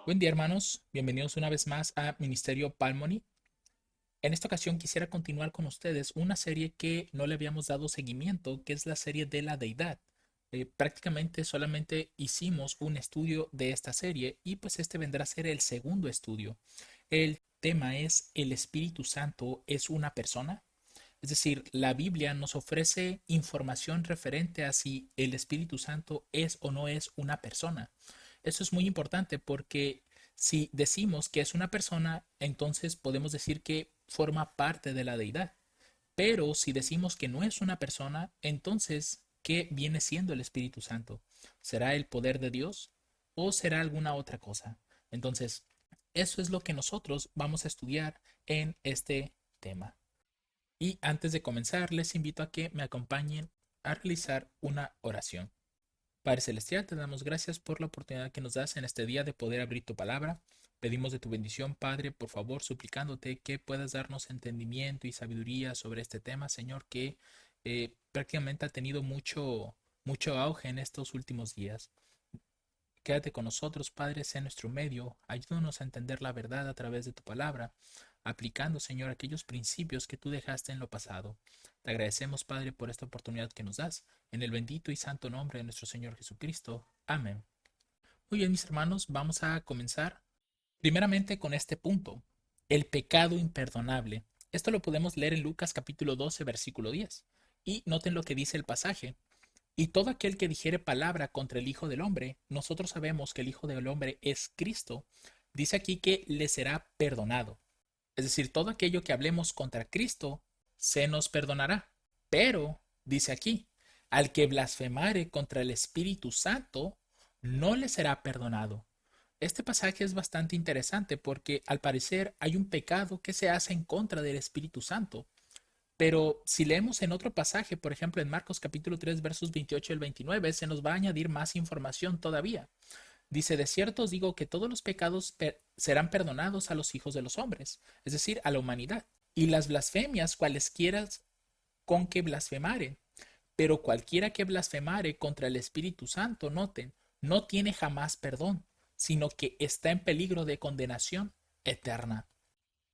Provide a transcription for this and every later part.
Buen día, hermanos, bienvenidos una vez más a Ministerio Palmoni. En esta ocasión quisiera continuar con ustedes una serie que no le habíamos dado seguimiento, que es la serie de la deidad. Prácticamente solamente hicimos un estudio de esta serie y pues este vendrá a ser el segundo estudio. El tema es: ¿el Espíritu Santo es una persona? Es decir, la Biblia nos ofrece información referente a si el Espíritu Santo es o no es una persona. Eso es muy importante porque si decimos que es una persona, entonces podemos decir que forma parte de la deidad. Pero si decimos que no es una persona, entonces, ¿qué viene siendo el Espíritu Santo? ¿Será el poder de Dios o será alguna otra cosa? Entonces, eso es lo que nosotros vamos a estudiar en este tema. Y antes de comenzar, les invito a que me acompañen a realizar una oración. Padre Celestial, te damos gracias por la oportunidad que nos das en este día de poder abrir tu palabra. Pedimos de tu bendición, Padre, por favor, suplicándote que puedas darnos entendimiento y sabiduría sobre este tema, Señor, que prácticamente ha tenido mucho auge en estos últimos días. Quédate con nosotros, Padre, sea nuestro medio. Ayúdanos a entender la verdad a través de tu palabra, aplicando, Señor, aquellos principios que tú dejaste en lo pasado. Te agradecemos, Padre, por esta oportunidad que nos das. En el bendito y santo nombre de nuestro Señor Jesucristo. Amén. Muy bien, mis hermanos, vamos a comenzar primeramente con este punto: el pecado imperdonable. Esto lo podemos leer en Lucas capítulo 12, versículo 10. Y noten lo que dice el pasaje. Y todo aquel que dijere palabra contra el Hijo del Hombre, nosotros sabemos que el Hijo del Hombre es Cristo, dice aquí que le será perdonado. Es decir, todo aquello que hablemos contra Cristo se nos perdonará. Pero, dice aquí, al que blasfemare contra el Espíritu Santo, no le será perdonado. Este pasaje es bastante interesante porque al parecer hay un pecado que se hace en contra del Espíritu Santo. Pero si leemos en otro pasaje, por ejemplo en Marcos capítulo 3 versos 28 al 29, se nos va a añadir más información todavía. Dice: de cierto os digo que todos los pecados serán perdonados a los hijos de los hombres, es decir, a la humanidad, y las blasfemias cualesquiera con que blasfemaren. Pero cualquiera que blasfemare contra el Espíritu Santo, noten, no tiene jamás perdón, sino que está en peligro de condenación eterna.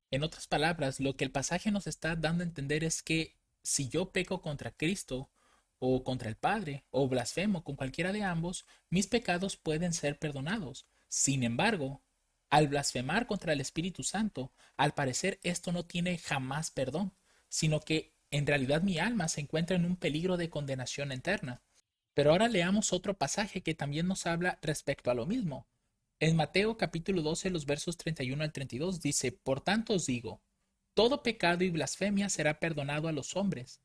En otras palabras, lo que el pasaje nos está dando a entender es que si yo peco contra Cristo o contra el Padre o blasfemo con cualquiera de ambos, mis pecados pueden ser perdonados. Sin embargo, al blasfemar contra el Espíritu Santo, al parecer esto no tiene jamás perdón, sino que en realidad mi alma se encuentra en un peligro de condenación eterna. Pero ahora leamos otro pasaje que también nos habla respecto a lo mismo. En Mateo capítulo 12, los versos 31 al 32 dice: por tanto os digo, todo pecado y blasfemia será perdonado a los hombres,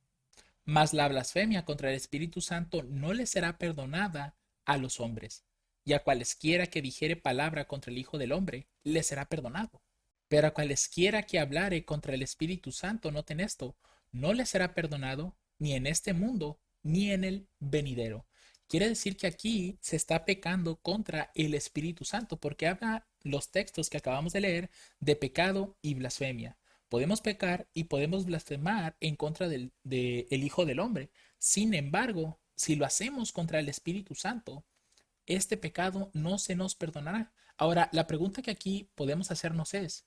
mas la blasfemia contra el Espíritu Santo no le será perdonada a los hombres, y a cualesquiera que dijere palabra contra el Hijo del Hombre, le será perdonado. Pero a cualesquiera que hablare contra el Espíritu Santo, noten esto, no le será perdonado ni en este mundo ni en el venidero. Quiere decir que aquí se está pecando contra el Espíritu Santo, porque habla los textos que acabamos de leer de pecado y blasfemia. Podemos pecar y podemos blasfemar en contra del Hijo del Hombre. Sin embargo, si lo hacemos contra el Espíritu Santo, este pecado no se nos perdonará. Ahora, la pregunta que aquí podemos hacernos es: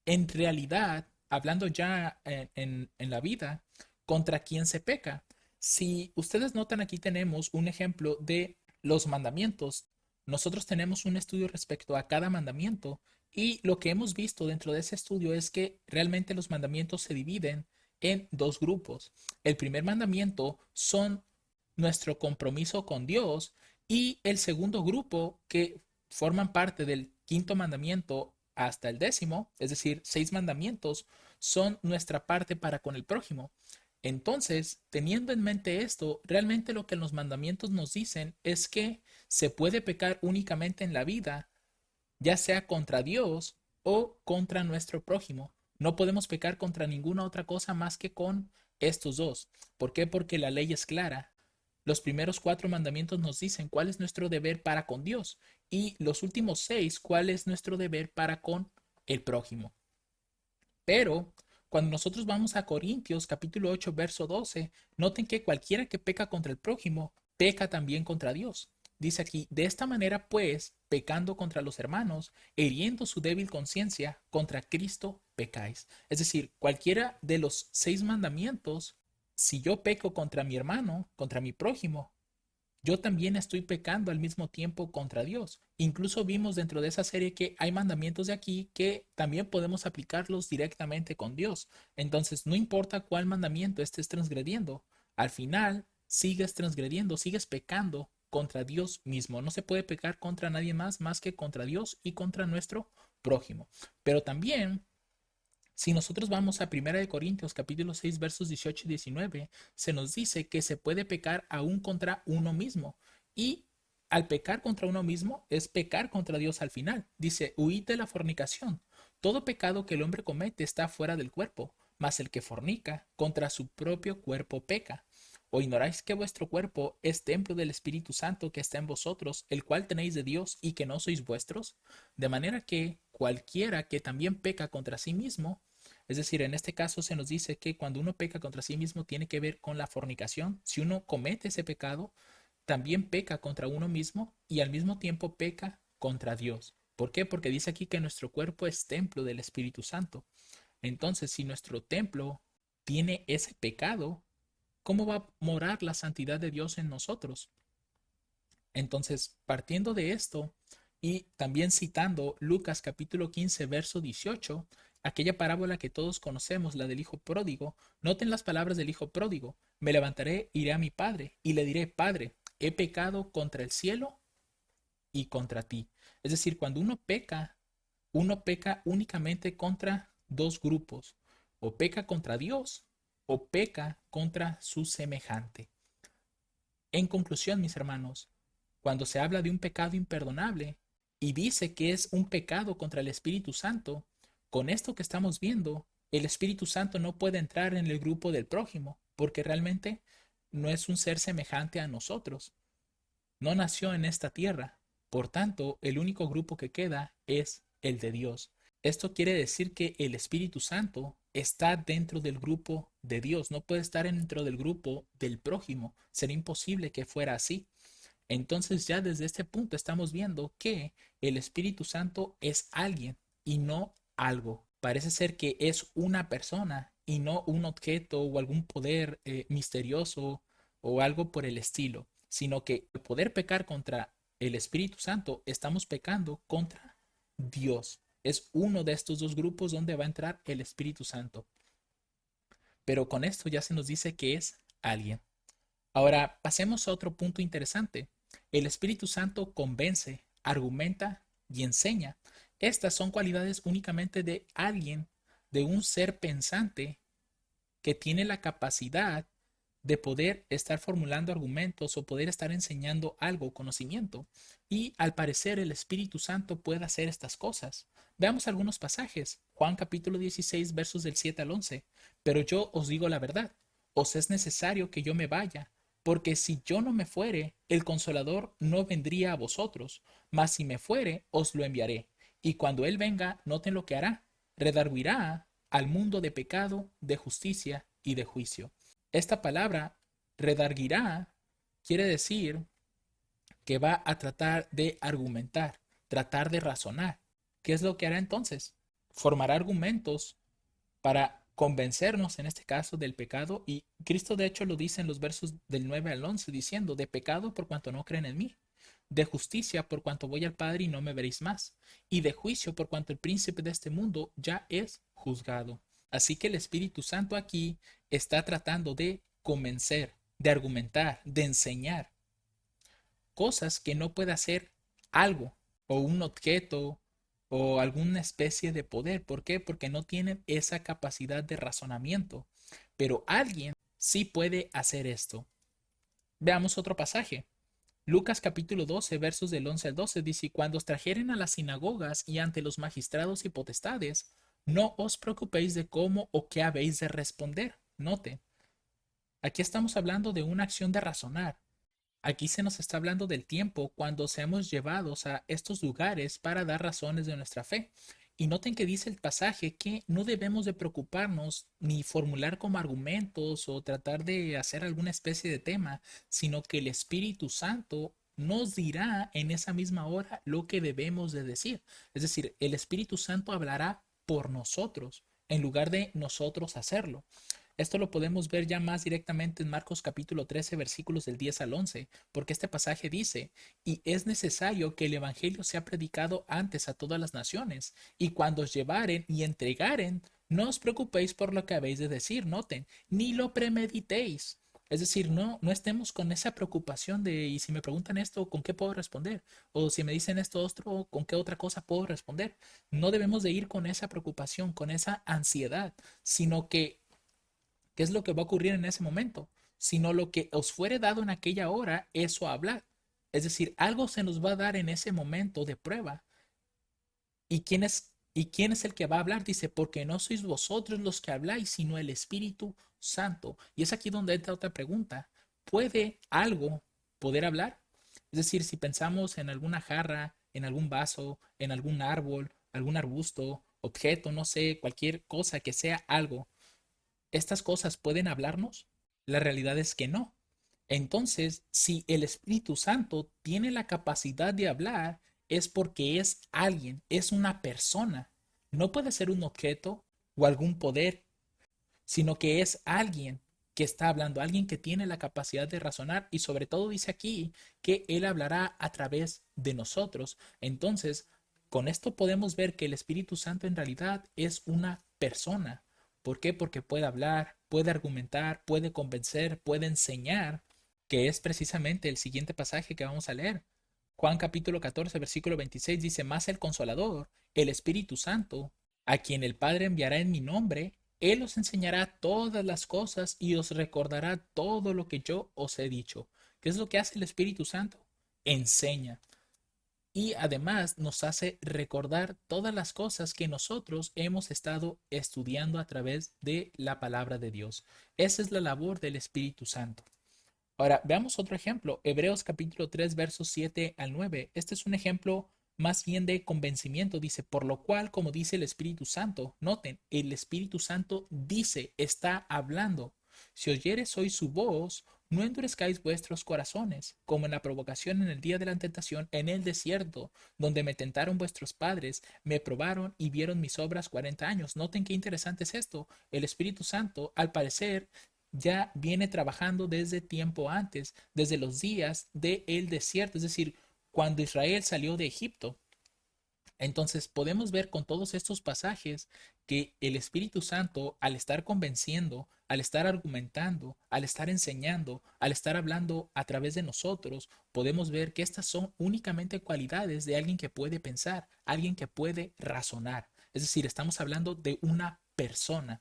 en realidad, hablando ya en la vida, ¿contra quién se peca? Si ustedes notan, aquí tenemos un ejemplo de los mandamientos. Nosotros tenemos un estudio respecto a cada mandamiento y lo que hemos visto dentro de ese estudio es que realmente los mandamientos se dividen en dos grupos. El primer mandamiento son nuestro compromiso con Dios, y el segundo grupo, que forman parte del quinto mandamiento hasta el décimo, es decir, 6 mandamientos, son nuestra parte para con el prójimo. Entonces, teniendo en mente esto, realmente lo que los mandamientos nos dicen es que se puede pecar únicamente en la vida, ya sea contra Dios o contra nuestro prójimo. No podemos pecar contra ninguna otra cosa más que con estos dos. ¿Por qué? Porque la ley es clara. Los primeros 4 mandamientos nos dicen cuál es nuestro deber para con Dios y los últimos 6 cuál es nuestro deber para con el prójimo. Pero cuando nosotros vamos a Corintios capítulo 8 verso 12, noten que cualquiera que peca contra el prójimo, peca también contra Dios. Dice aquí, de esta manera pues, pecando contra los hermanos, hiriendo su débil conciencia, contra Cristo pecáis. Es decir, cualquiera de los 6 mandamientos, si yo peco contra mi hermano, contra mi prójimo, yo también estoy pecando al mismo tiempo contra Dios. Incluso vimos dentro de esa serie que hay mandamientos de aquí que también podemos aplicarlos directamente con Dios. Entonces, no importa cuál mandamiento estés transgrediendo, al final sigues transgrediendo, sigues pecando contra Dios mismo. No se puede pecar contra nadie más que contra Dios y contra nuestro prójimo. Pero también si nosotros vamos a 1 Corintios capítulo 6 versos 18 y 19, se nos dice que se puede pecar aún contra uno mismo. Y al pecar contra uno mismo es pecar contra Dios al final. Dice, huid de la fornicación. Todo pecado que el hombre comete está fuera del cuerpo, mas el que fornica contra su propio cuerpo peca. ¿O ignoráis que vuestro cuerpo es templo del Espíritu Santo que está en vosotros, el cual tenéis de Dios y que no sois vuestros? De manera que cualquiera que también peca contra sí mismo, es decir, en este caso se nos dice que cuando uno peca contra sí mismo tiene que ver con la fornicación. Si uno comete ese pecado, también peca contra uno mismo y al mismo tiempo peca contra Dios. ¿Por qué? Porque dice aquí que nuestro cuerpo es templo del Espíritu Santo. Entonces, si nuestro templo tiene ese pecado, ¿cómo va a morar la santidad de Dios en nosotros? Entonces, partiendo de esto y también citando Lucas capítulo 15, verso 18, aquella parábola que todos conocemos, la del hijo pródigo, noten las palabras del hijo pródigo, me levantaré, iré a mi padre y le diré, Padre, he pecado contra el cielo y contra ti. Es decir, cuando uno peca únicamente contra dos grupos, o peca contra Dios o peca contra su semejante. En conclusión, mis hermanos, cuando se habla de un pecado imperdonable y dice que es un pecado contra el Espíritu Santo, con esto que estamos viendo, el Espíritu Santo no puede entrar en el grupo del prójimo, porque realmente no es un ser semejante a nosotros. No nació en esta tierra. Por tanto, el único grupo que queda es el de Dios. Esto quiere decir que el Espíritu Santo está dentro del grupo de Dios, no puede estar dentro del grupo del prójimo. Sería imposible que fuera así. Entonces ya desde este punto estamos viendo que el Espíritu Santo es alguien y no algo. Parece ser que es una persona y no un objeto o algún poder misterioso o algo por el estilo, sino que al poder pecar contra el Espíritu Santo, estamos pecando contra Dios. Es uno de estos dos grupos donde va a entrar el Espíritu Santo. Pero con esto ya se nos dice que es alguien. Ahora, pasemos a otro punto interesante. El Espíritu Santo convence, argumenta y enseña. Estas son cualidades únicamente de alguien, de un ser pensante que tiene la capacidad de poder estar formulando argumentos o poder estar enseñando algo, conocimiento. Y al parecer el Espíritu Santo puede hacer estas cosas. Veamos algunos pasajes. Juan capítulo 16 versos del 7 al 11. Pero yo os digo la verdad, os es necesario que yo me vaya, porque si yo no me fuere, el Consolador no vendría a vosotros, mas si me fuere, os lo enviaré. Y cuando Él venga, noten lo que hará. Redarguirá al mundo de pecado, de justicia y de juicio. Esta palabra, redarguirá, quiere decir que va a tratar de argumentar, tratar de razonar. ¿Qué es lo que hará entonces? Formará argumentos para convencernos, en este caso, del pecado. Y Cristo de hecho lo dice en los versos del 9 al 11, diciendo, de pecado por cuanto no creen en mí, de justicia por cuanto voy al Padre y no me veréis más, y de juicio por cuanto el príncipe de este mundo ya es juzgado. Así que el Espíritu Santo aquí está tratando de convencer, de argumentar, de enseñar cosas que no puede hacer algo o un objeto o alguna especie de poder. ¿Por qué? Porque no tienen esa capacidad de razonamiento. Pero alguien sí puede hacer esto. Veamos otro pasaje. Lucas capítulo 12, versos del 11 al 12 dice, y cuando os trajeren a las sinagogas y ante los magistrados y potestades, No os preocupéis de cómo o qué habéis de responder. Noten, aquí estamos hablando de una acción de razonar. Aquí se nos está hablando del tiempo cuando seamos llevados a estos lugares para dar razones de nuestra fe. Y noten que dice el pasaje que no debemos de preocuparnos ni formular como argumentos o tratar de hacer alguna especie de tema, sino que el Espíritu Santo nos dirá en esa misma hora lo que debemos de decir. Es decir, el Espíritu Santo hablará por nosotros en lugar de nosotros hacerlo. Esto lo podemos ver ya más directamente en Marcos capítulo 13, versículos del 10 al 11, porque este pasaje dice, y es necesario que el Evangelio sea predicado antes a todas las naciones, y cuando os llevaren y entregaren, no os preocupéis por lo que habéis de decir, noten, ni lo premeditéis. Es decir, no estemos con esa preocupación de, y si me preguntan esto, ¿con qué puedo responder? O si me dicen esto otro, ¿con qué otra cosa puedo responder? No debemos de ir con esa preocupación, con esa ansiedad, sino que qué es lo que va a ocurrir en ese momento, sino lo que os fuere dado en aquella hora, eso hablar. Es decir, algo se nos va a dar en ese momento de prueba. ¿Y quién es el que va a hablar? Dice, porque no sois vosotros los que habláis, sino el Espíritu Santo. Y es aquí donde entra otra pregunta. ¿Puede algo poder hablar? Es decir, si pensamos en alguna jarra, en algún vaso, en algún árbol, algún arbusto, objeto, no sé, cualquier cosa que sea algo, ¿estas cosas pueden hablarnos? La realidad es que no. Entonces, si el Espíritu Santo tiene la capacidad de hablar, es porque es alguien, es una persona. No puede ser un objeto o algún poder, sino que es alguien que está hablando, alguien que tiene la capacidad de razonar y sobre todo dice aquí que Él hablará a través de nosotros. Entonces, con esto podemos ver que el Espíritu Santo en realidad es una persona. ¿Por qué? Porque puede hablar, puede argumentar, puede convencer, puede enseñar, que es precisamente el siguiente pasaje que vamos a leer. Juan capítulo 14, versículo 26 dice, más el consolador, el Espíritu Santo, a quien el Padre enviará en mi nombre, Él os enseñará todas las cosas y os recordará todo lo que yo os he dicho. ¿Qué es lo que hace el Espíritu Santo? Enseña. Y además nos hace recordar todas las cosas que nosotros hemos estado estudiando a través de la palabra de Dios. Esa es la labor del Espíritu Santo. Ahora, veamos otro ejemplo. Hebreos capítulo 3, versos 7 al 9. Este es un ejemplo más bien de convencimiento. Dice, por lo cual, como dice el Espíritu Santo, noten, el Espíritu Santo dice, está hablando. Si oyeres hoy su voz, no endurezcáis vuestros corazones, como en la provocación en el día de la tentación en el desierto, donde me tentaron vuestros padres, me probaron y vieron mis obras 40 años. Noten qué interesante es esto. El Espíritu Santo, al parecer, ya viene trabajando desde tiempo antes, desde los días del desierto, es decir, cuando Israel salió de Egipto. Entonces podemos ver con todos estos pasajes que el Espíritu Santo, al estar convenciendo, al estar argumentando, al estar enseñando, al estar hablando a través de nosotros, podemos ver que estas son únicamente cualidades de alguien que puede pensar, alguien que puede razonar. Es decir, estamos hablando de una persona.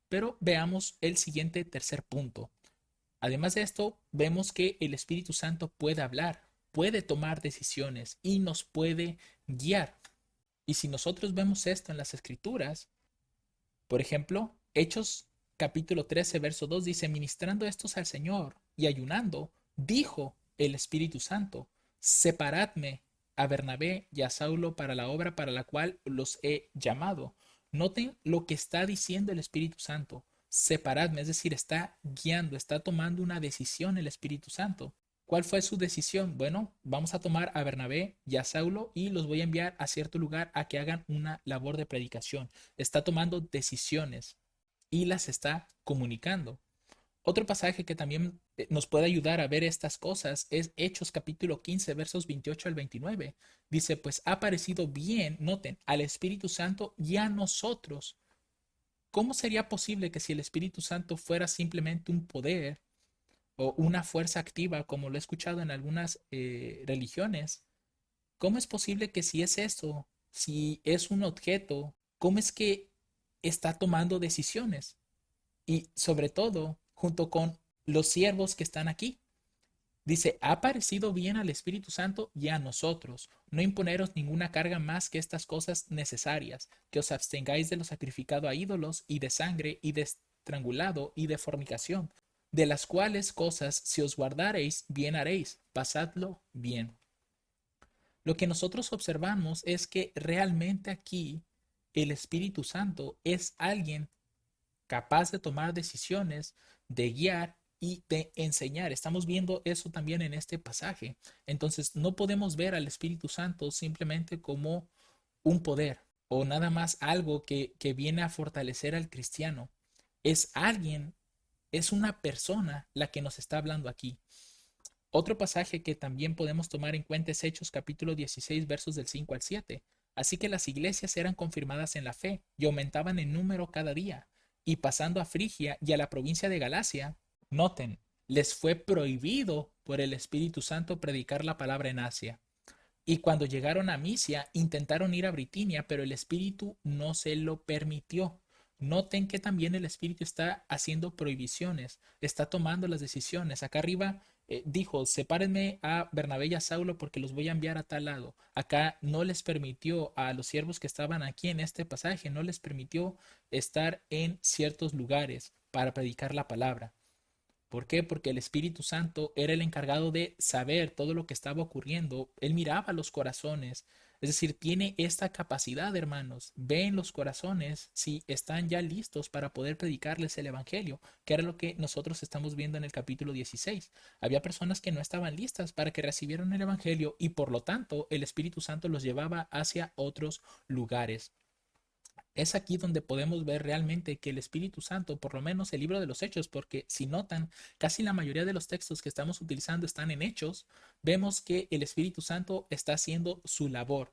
Pero veamos el siguiente tercer punto. Además de esto, vemos que el Espíritu Santo puede hablar, puede tomar decisiones y nos puede guiar. Y si nosotros vemos esto en las Escrituras, por ejemplo, Hechos capítulo 13, verso 2 dice, ministrando estos al Señor y ayunando, dijo el Espíritu Santo, separadme a Bernabé y a Saulo para la obra para la cual los he llamado. Noten lo que está diciendo el Espíritu Santo. Separadme, es decir, está guiando, está tomando una decisión el Espíritu Santo. ¿Cuál fue su decisión? Bueno, vamos a tomar a Bernabé y a Saulo y los voy a enviar a cierto lugar a que hagan una labor de predicación. Está tomando decisiones y las está comunicando. Otro pasaje que también nos puede ayudar a ver estas cosas es Hechos capítulo 15 versos 28 al 29. Dice, pues ha parecido bien, noten, al Espíritu Santo y a nosotros. ¿Cómo sería posible que si el Espíritu Santo fuera simplemente un poder o una fuerza activa, como lo he escuchado en algunas religiones? ¿Cómo es posible que si es eso, si es un objeto, cómo es que está tomando decisiones? Y sobre todo, junto con los siervos que están aquí. Dice, ha parecido bien al Espíritu Santo y a nosotros no imponeros ninguna carga más que estas cosas necesarias, que os abstengáis de lo sacrificado a ídolos y de sangre y de estrangulado y de fornicación, de las cuales cosas si os guardareis, bien haréis, pasadlo bien. Lo que nosotros observamos es que realmente aquí el Espíritu Santo es alguien capaz de tomar decisiones, de guiar y de enseñar. Estamos viendo eso también en este pasaje. Entonces, no podemos ver al Espíritu Santo simplemente como un poder o nada más algo que viene a fortalecer al cristiano. Es alguien, es una persona la que nos está hablando aquí. Otro pasaje que también podemos tomar en cuenta es Hechos capítulo 16 versos del 5 al 7. Así que las iglesias eran confirmadas en la fe y aumentaban en número cada día. Y pasando a Frigia y a la provincia de Galacia, noten, les fue prohibido por el Espíritu Santo predicar la palabra en Asia. Y cuando llegaron a Misia, intentaron ir a Britinia, pero el Espíritu no se lo permitió. Noten que también el Espíritu está haciendo prohibiciones, está tomando las decisiones. Acá arriba dijo, sepárenme a Bernabé y a Saulo porque los voy a enviar a tal lado. Acá no les permitió a los siervos que estaban aquí en este pasaje, no les permitió estar en ciertos lugares para predicar la palabra. ¿Por qué? Porque el Espíritu Santo era el encargado de saber todo lo que estaba ocurriendo. Él miraba los corazones. Es decir, tiene esta capacidad, hermanos. Ve en los corazones si están ya listos para poder predicarles el Evangelio, que era lo que nosotros estamos viendo en el capítulo 16. Había personas que no estaban listas para que recibieran el Evangelio y por lo tanto el Espíritu Santo los llevaba hacia otros lugares. Es aquí donde podemos ver realmente que el Espíritu Santo, por lo menos el libro de los Hechos, porque si notan, casi la mayoría de los textos que estamos utilizando están en Hechos, vemos que el Espíritu Santo está haciendo su labor,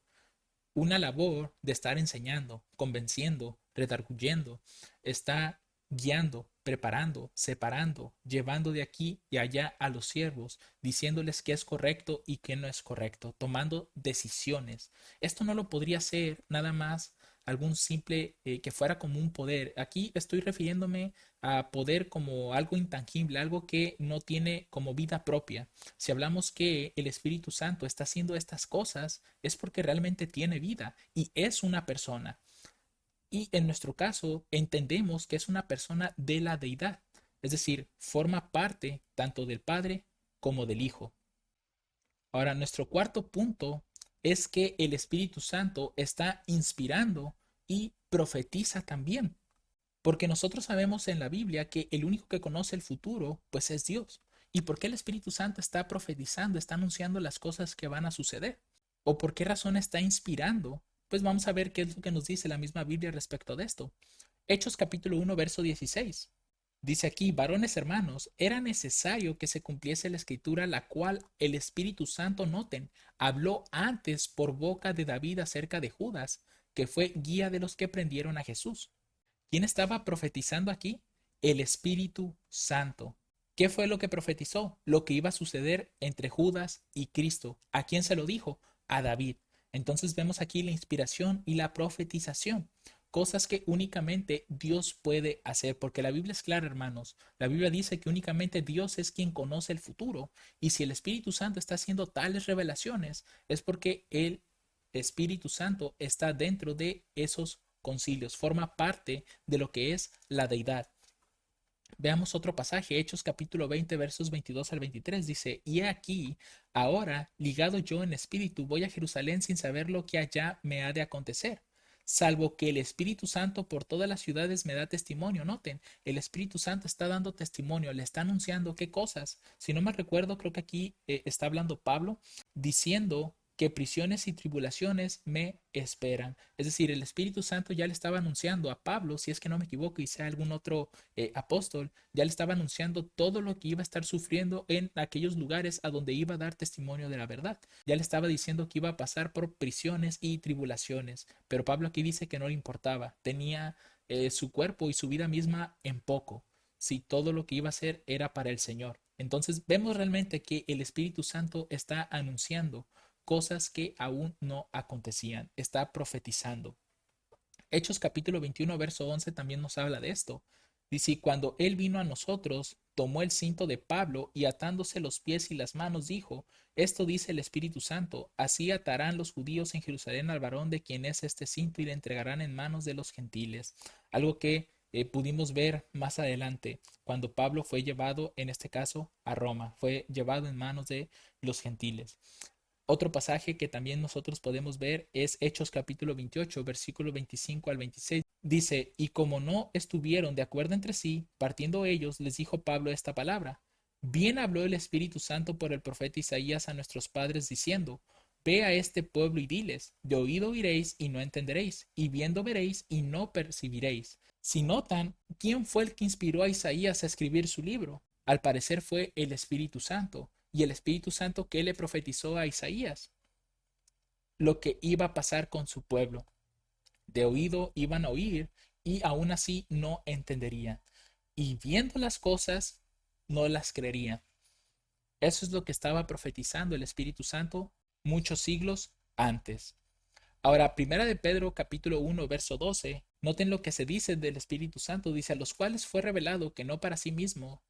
una labor de estar enseñando, convenciendo, redarguyendo, está guiando, preparando, separando, llevando de aquí y allá a los siervos, diciéndoles qué es correcto y qué no es correcto, tomando decisiones. Esto no lo podría hacer nada más algún simple que fuera como un poder. Aquí estoy refiriéndome a poder como algo intangible, algo que no tiene como vida propia. Si hablamos que el Espíritu Santo está haciendo estas cosas, es porque realmente tiene vida y es una persona. Y en nuestro caso, entendemos que es una persona de la deidad, es decir, forma parte tanto del Padre como del Hijo. Ahora, nuestro cuarto punto es que el Espíritu Santo está inspirando y profetiza también. Porque nosotros sabemos en la Biblia que el único que conoce el futuro, pues es Dios. ¿Y por qué el Espíritu Santo está profetizando, está anunciando las cosas que van a suceder? ¿O por qué razón está inspirando? Pues vamos a ver qué es lo que nos dice la misma Biblia respecto de esto. Hechos capítulo 1, verso 16. Dice aquí, varones hermanos, era necesario que se cumpliese la escritura, la cual el Espíritu Santo, noten, habló antes por boca de David acerca de Judas, que fue guía de los que prendieron a Jesús. ¿Quién estaba profetizando aquí? El Espíritu Santo. ¿Qué fue lo que profetizó? Lo que iba a suceder entre Judas y Cristo. ¿A quién se lo dijo? A David. Entonces vemos aquí la inspiración y la profetización. Cosas que únicamente Dios puede hacer, porque la Biblia es clara, hermanos. La Biblia dice que únicamente Dios es quien conoce el futuro. Y si el Espíritu Santo está haciendo tales revelaciones, es porque el Espíritu Santo está dentro de esos concilios, forma parte de lo que es la deidad. Veamos otro pasaje, Hechos capítulo 20, versos 22 al 23, dice, y he aquí, ahora, ligado yo en espíritu, voy a Jerusalén sin saber lo que allá me ha de acontecer, salvo que el Espíritu Santo por todas las ciudades me da testimonio. Noten, el Espíritu Santo está dando testimonio, le está anunciando qué cosas. Si no me recuerdo, creo que aquí está hablando Pablo, diciendo que prisiones y tribulaciones me esperan. Es decir, el Espíritu Santo ya le estaba anunciando a Pablo, si es que no me equivoco y sea algún otro apóstol, ya le estaba anunciando todo lo que iba a estar sufriendo en aquellos lugares a donde iba a dar testimonio de la verdad. Ya le estaba diciendo que iba a pasar por prisiones y tribulaciones, pero Pablo aquí dice que no le importaba, tenía su cuerpo y su vida misma en poco, si todo lo que iba a hacer era para el Señor. Entonces vemos realmente que el Espíritu Santo está anunciando cosas que aún no acontecían, está profetizando. Hechos capítulo 21, verso 11 también nos habla de esto. Dice, cuando Él vino a nosotros, tomó el cinto de Pablo y atándose los pies y las manos dijo, esto dice el Espíritu Santo, así atarán los judíos en Jerusalén al varón de quien es este cinto y le entregarán en manos de los gentiles. Algo que pudimos ver más adelante, cuando Pablo fue llevado, en este caso, a Roma, fue llevado en manos de los gentiles. Otro pasaje que también nosotros podemos ver es Hechos capítulo 28, versículo 25 al 26. Dice, y como no estuvieron de acuerdo entre sí, partiendo ellos, les dijo Pablo esta palabra. Bien habló el Espíritu Santo por el profeta Isaías a nuestros padres diciendo, ve a este pueblo y diles, de oído oiréis y no entenderéis, y viendo veréis y no percibiréis. Si notan, ¿quién fue el que inspiró a Isaías a escribir su libro? Al parecer fue el Espíritu Santo. Y el Espíritu Santo que le profetizó a Isaías lo que iba a pasar con su pueblo. De oído iban a oír y aún así no entenderían. Y viendo las cosas, no las creerían. Eso es lo que estaba profetizando el Espíritu Santo muchos siglos antes. Ahora, primera de Pedro capítulo 1 verso 12, noten lo que se dice del Espíritu Santo, dice a los cuales fue revelado que no para sí mismo,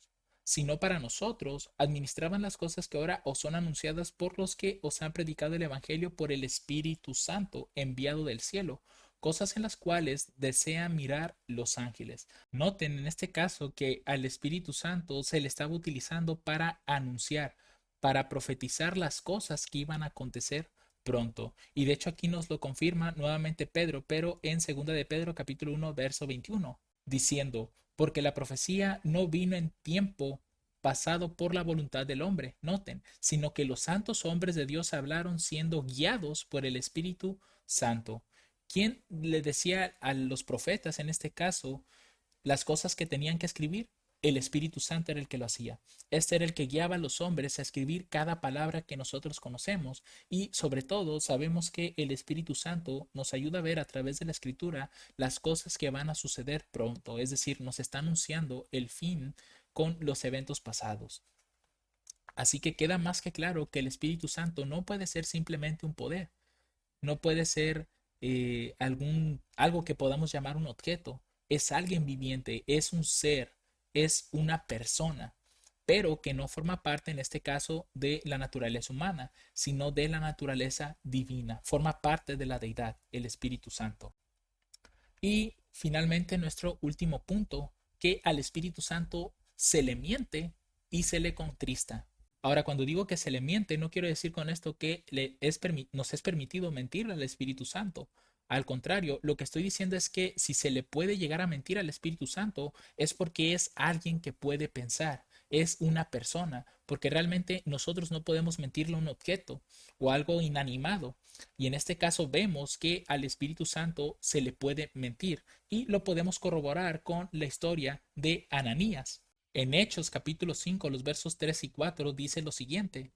sino para nosotros, administraban las cosas que ahora os son anunciadas por los que os han predicado el Evangelio por el Espíritu Santo enviado del cielo, cosas en las cuales desean mirar los ángeles. Noten en este caso que al Espíritu Santo se le estaba utilizando para anunciar, para profetizar las cosas que iban a acontecer pronto. Y de hecho aquí nos lo confirma nuevamente Pedro, pero en segunda de Pedro capítulo 1 verso 21, diciendo, porque la profecía no vino en tiempo pasado por la voluntad del hombre, noten, sino que los santos hombres de Dios hablaron siendo guiados por el Espíritu Santo. ¿Quién le decía a los profetas en este caso las cosas que tenían que escribir? El Espíritu Santo era el que lo hacía. Este era el que guiaba a los hombres a escribir cada palabra que nosotros conocemos y sobre todo sabemos que el Espíritu Santo nos ayuda a ver a través de la escritura las cosas que van a suceder pronto, es decir, nos está anunciando el fin con los eventos pasados. Así que queda más que claro que el Espíritu Santo no puede ser simplemente un poder, no puede ser algo que podamos llamar un objeto, es alguien viviente, es un ser, es una persona, pero que no forma parte en este caso de la naturaleza humana, sino de la naturaleza divina, forma parte de la deidad, el Espíritu Santo. Y finalmente nuestro último punto, que al Espíritu Santo se le miente y se le contrista. Ahora, cuando digo que se le miente, no quiero decir con esto que nos es permitido mentir al Espíritu Santo. Al contrario, lo que estoy diciendo es que si se le puede llegar a mentir al Espíritu Santo es porque es alguien que puede pensar, es una persona, porque realmente nosotros no podemos mentirle a un objeto o algo inanimado. Y en este caso vemos que al Espíritu Santo se le puede mentir y lo podemos corroborar con la historia de Ananías. En Hechos capítulo 5, los versos 3 y 4 dice lo siguiente,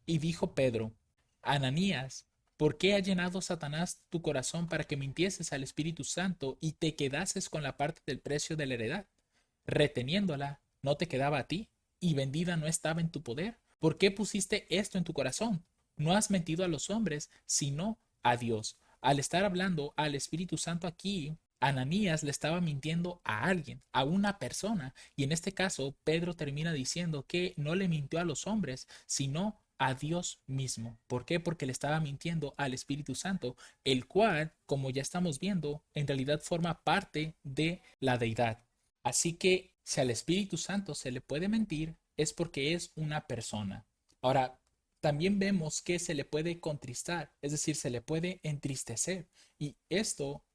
y dijo Pedro, Ananías, ¿por qué ha llenado Satanás tu corazón para que mintieses al Espíritu Santo y te quedases con la parte del precio de la heredad? Reteniéndola, ¿no te quedaba a ti? ¿Y vendida no estaba en tu poder? ¿Por qué pusiste esto en tu corazón? No has mentido a los hombres, sino a Dios. Al estar hablando al Espíritu Santo aquí, Ananías le estaba mintiendo a alguien, a una persona, y en este caso Pedro termina diciendo que no le mintió a los hombres, sino a Dios mismo. ¿Por qué? Porque le estaba mintiendo al Espíritu Santo, el cual, como ya estamos viendo, en realidad forma parte de la deidad. Así que si al Espíritu Santo se le puede mentir, es porque es una persona. Ahora, también vemos que se le puede contristar, es decir, se le puede entristecer. Y esto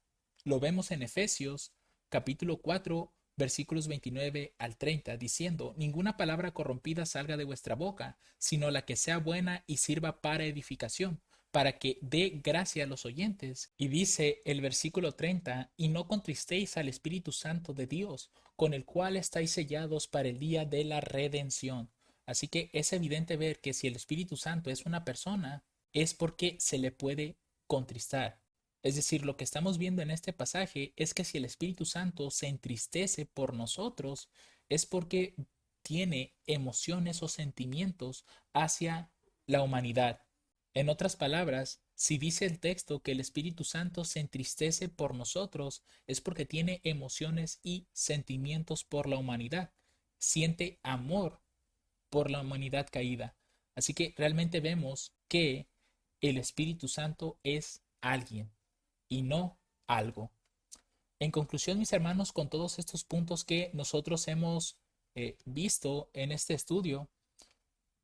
lo vemos en Efesios capítulo 4, versículos 29 al 30, diciendo, ninguna palabra corrompida salga de vuestra boca, sino la que sea buena y sirva para edificación, para que dé gracia a los oyentes. Y dice el versículo 30, y no contristéis al Espíritu Santo de Dios, con el cual estáis sellados para el día de la redención. Así que es evidente ver que si el Espíritu Santo es una persona, es porque se le puede contristar. Es decir, lo que estamos viendo en este pasaje es que si el Espíritu Santo se entristece por nosotros, es porque tiene emociones o sentimientos hacia la humanidad. En otras palabras, si dice el texto que el Espíritu Santo se entristece por nosotros, es porque tiene emociones y sentimientos por la humanidad. siente amor por la humanidad caída. Así que realmente vemos que el Espíritu Santo es alguien y no algo. En conclusión, mis hermanos, con todos estos puntos que nosotros hemos visto en este estudio,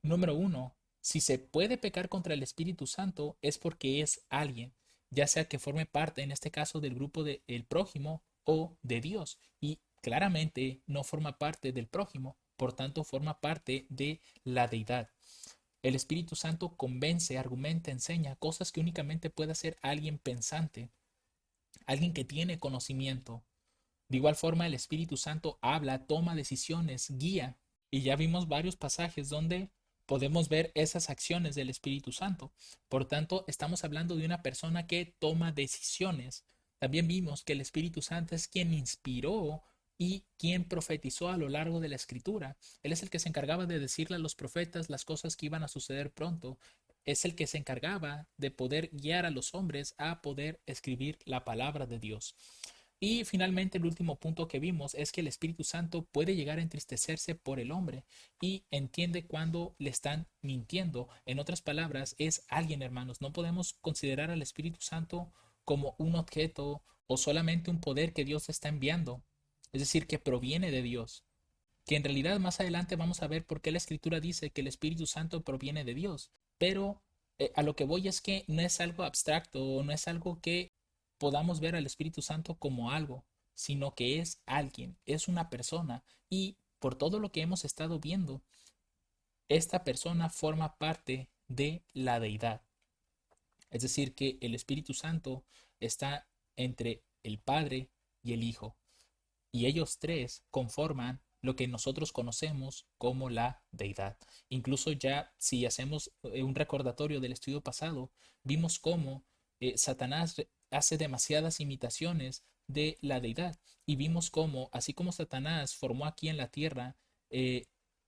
número uno, si se puede pecar contra el Espíritu Santo es porque es alguien, ya sea que forme parte, en este caso, del grupo del prójimo o de Dios. Y claramente no forma parte del prójimo, por tanto forma parte de la deidad. El Espíritu Santo convence, argumenta, enseña cosas que únicamente puede hacer alguien pensante, alguien que tiene conocimiento. De igual forma, el Espíritu Santo habla, toma decisiones, guía. Y ya vimos varios pasajes donde podemos ver esas acciones del Espíritu Santo. Por tanto, estamos hablando de una persona que toma decisiones. También vimos que el Espíritu Santo es quien inspiró y quien profetizó a lo largo de la escritura. Él es el que se encargaba de decirle a los profetas las cosas que iban a suceder pronto. Es el que se encargaba de poder guiar a los hombres a poder escribir la palabra de Dios. Y finalmente el último punto que vimos es que el Espíritu Santo puede llegar a entristecerse por el hombre y entiende cuando le están mintiendo. En otras palabras, es alguien, hermanos. No podemos considerar al Espíritu Santo como un objeto o solamente un poder que Dios está enviando. Es decir, que proviene de Dios. Que en realidad más adelante vamos a ver por qué la Escritura dice que el Espíritu Santo proviene de Dios. Pero a lo que voy es que no es algo abstracto, no es algo que podamos ver al Espíritu Santo como algo, sino que es alguien, es una persona y por todo lo que hemos estado viendo, esta persona forma parte de la deidad. Es decir, que el Espíritu Santo está entre el Padre y el Hijo y ellos tres conforman lo que nosotros conocemos como la deidad. Incluso ya si hacemos un recordatorio del estudio pasado, vimos cómo Satanás hace demasiadas imitaciones de la deidad y vimos cómo, así como Satanás formó aquí en la tierra eh,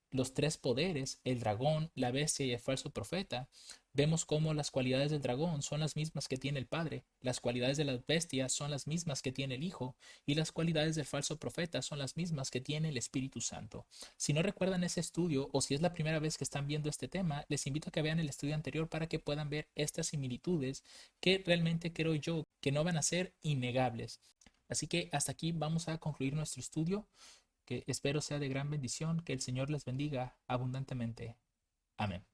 los tres poderes, el dragón, la bestia y el falso profeta, vemos cómo las cualidades del dragón son las mismas que tiene el Padre, las cualidades de las bestias son las mismas que tiene el Hijo y las cualidades del falso profeta son las mismas que tiene el Espíritu Santo. Si no recuerdan ese estudio o si es la primera vez que están viendo este tema, les invito a que vean el estudio anterior para que puedan ver estas similitudes que realmente creo yo que no van a ser innegables. Así que hasta aquí vamos a concluir nuestro estudio, que espero sea de gran bendición, que el Señor les bendiga abundantemente. Amén.